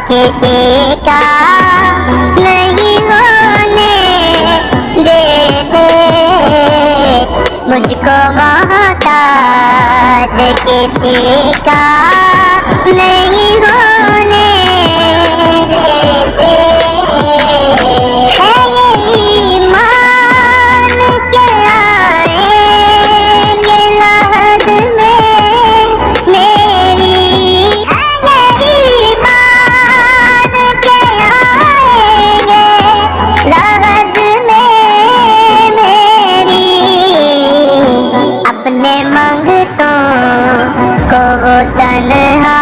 किसी का नहीं होने देते, मुझको मोहताज किसी का नहीं होने देते। है ये ईमान के आएंगे लहद में मेरी, है ये ईमान के आएंगे लहद में मेरी, अपने मंगतों को वो तन्हा